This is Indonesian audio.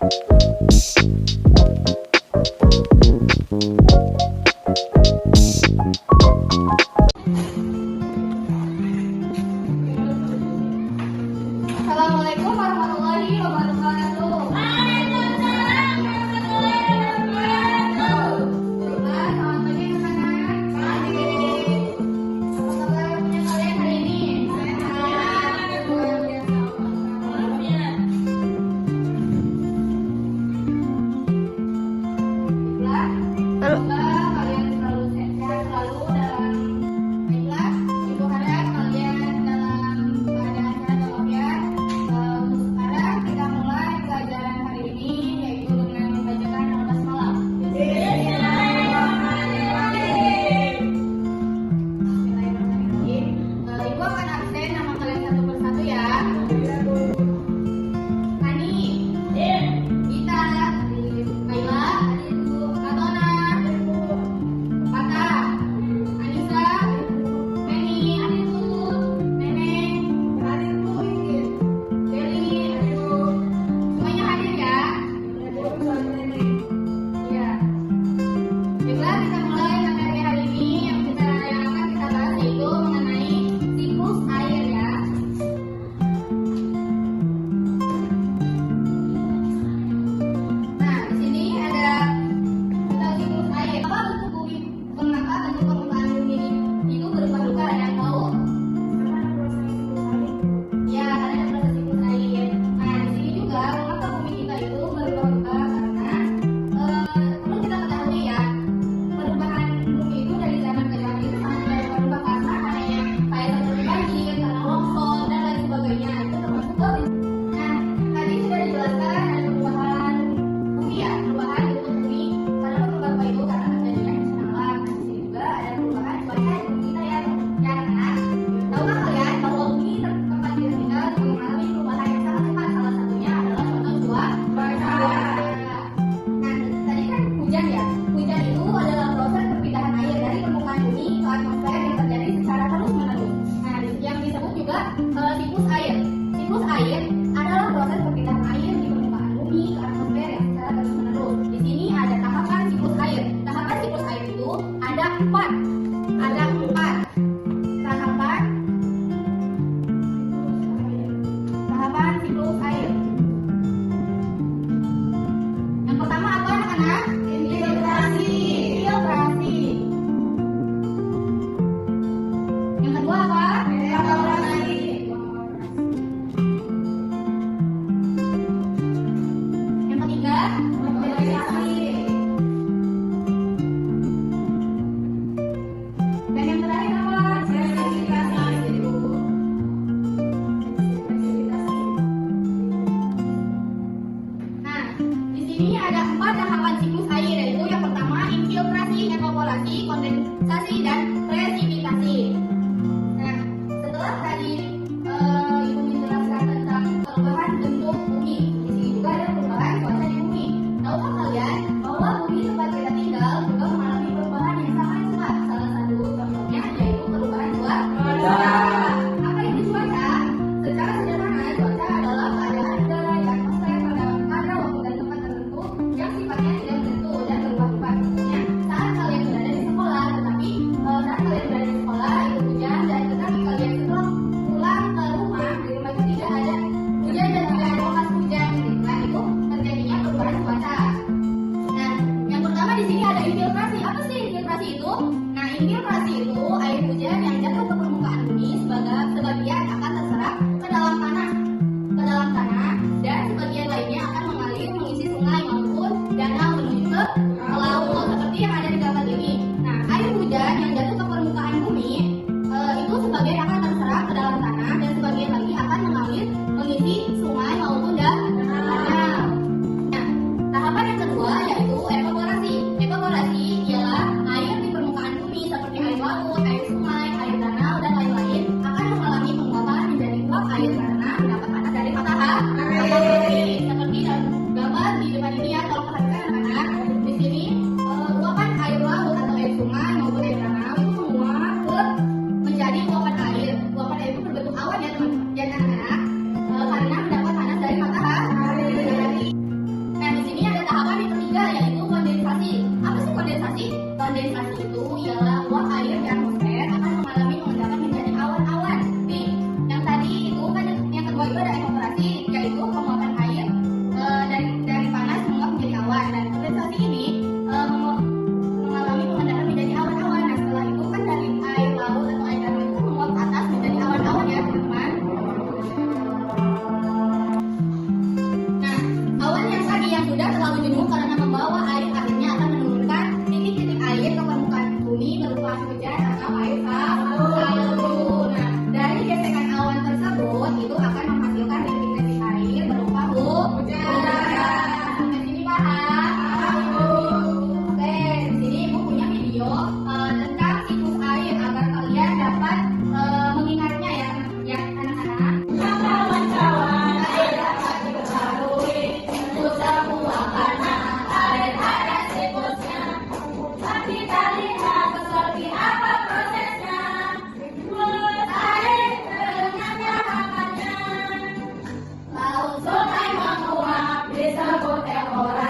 Assalamualaikum warahmatullahi wabarakatuh. Waalaikumsalam warahmatullahi wabarakatuh. Selamat pagi anak-anak. Pagi. Apa kabarnya kalian hari ini? Sehat. Luar biasa. Semoga kalian selalu sehat selalu dalam baiklah. Ibu harap kalian dalam keadaan sehat walafiat. Sekarang kita mulai pelajaran hari ini yaitu dengan membacakan al-basmalah. Bismillahirrahmanirrahim. Ibu akan absen nama kalian satu persatu ya. Hani, Gita, Kaila, Katona, Pata, Anissa, Neni, Neneng, Deli, semuanya hadir ya. Ya. Baiklah, kita mulai materi hari ini yang akan kita bahas yaitu mengenai siklus air ya. Nah, di sini ada tentang siklus air. Apa bentuk bumi? Mengapa bentuk permukaan bumi itu berubah-ubah? Ada yang tahu? Ya, karena ada proses siklus air. Nah, di sini juga mengapa bumi kita itu berubah-ubah karena perlu kita ketahui ya, perubahan bumi itu dari zaman ke zaman itu sangat berubah karena adanya kayak seperti banjir, tanah longsor dan lain sebagainya. Itu termasuk ke. Nah, tadi sudah dijelaskan ada perubahan bumi ya, perubahan bentuk bumi. Karena berubah itu karena terjadinya bencana alam. Di sini juga ada perubahan cuaca di bumi kita ya. Ya, anak. Tahukah kalian bahwa bumi tempat kita tinggal juga mengalami perubahan yang sangat cepat. Salah satunya adalah contoh cuaca. Nah, tadi kan hujan ya. Hujan itu adalah proses perpindahan air dari permukaan bumi ke atmosfer yang terjadi secara terus-menerus. Nah, yang disebut juga siklus air. Siklus air adalah proses perpindahan air di permukaan bumi ke atmosfer yang secara terus-menerus. Di sini ada tahapan siklus air. Tahapan siklus air itu ada empat. Ada empat tahapan. Tahapan siklus air. Yang pertama apa anak-anak? Infiltrasi. Filtrasi. Yang kedua apa? Evaporasi. Yang ketiga? Kondensasi. Dan yang terakhir apa? Presipitasasi. Nah, di sini ada empat tahapan siklus air yaitu yang pertama infiltrasi, evaporasi, kondensasi, dan presipitasi. Nah, setelah tadi Ibu menjelaskan tentang perubahan bentuk bumi, di sini juga ada perubahan cuaca di bumi. Tahukah kalian bahwa bumi tempat kita tinggal juga mengalami perubahan yang sangat cepat? Salah satu contohnya yaitu perubahan cuaca. Apa itu cuaca? Secara sederhana, cuaca adalah keadaan udara di atmosfer pada waktu dan tempat tertentu yang sifatnya tidak menentu dan berubah-ubah. Contohnya, saat kalian berada di sekolah, tetapi saat kalian berada di sekolah itu hujan dan tetapi kalian setelah pulang ke rumah, di rumah itu tidak ada hujan dan tidak ada bekas hujan. Nah, itu terjadinya perubahan cuaca. Nah, yang pertama di sini ada infiltrasi. Apa sih infiltrasi itu? Nah, infiltrasi itu air hujan yang jatuh ke permukaan bumi sebagian akan terserap ke dalam tanah, dan sebagian lainnya akan mengalir mengisi sungai maupun danau menuju ke laut seperti yang ada di gambar ini. Nah, air hujan yang jatuh ke permukaan bumi itu sebagian akan terserap ke dalam tanah dan sebagian lagi akan mengalir mengisi sungai maupun danau. Nah, tahapan yang kedua yaitu evaporasi. Evaporasi ialah air di permukaan bumi seperti air laut, gunung karena membawa air, akhirnya akan menurunkan titik-titik air ke permukaan bumi berupa hujan atau air salju. Nah, dari gesekan awan tersebut itu akan menghasilkan titik-titik air berupa hujan. Sampai sini paham? Oke, di sini Ibu punya video tentang siklus air agar kalian dapat mengingatnya ya anak-anak. Kawan-kawan, air dapat diperbarui untuk semua karena air ada siklusnya. Tapi kita lihat seperti apa prosesnya. Mulut air terdengarnya kapannya. Laut sungai menguap disebut evaporasi.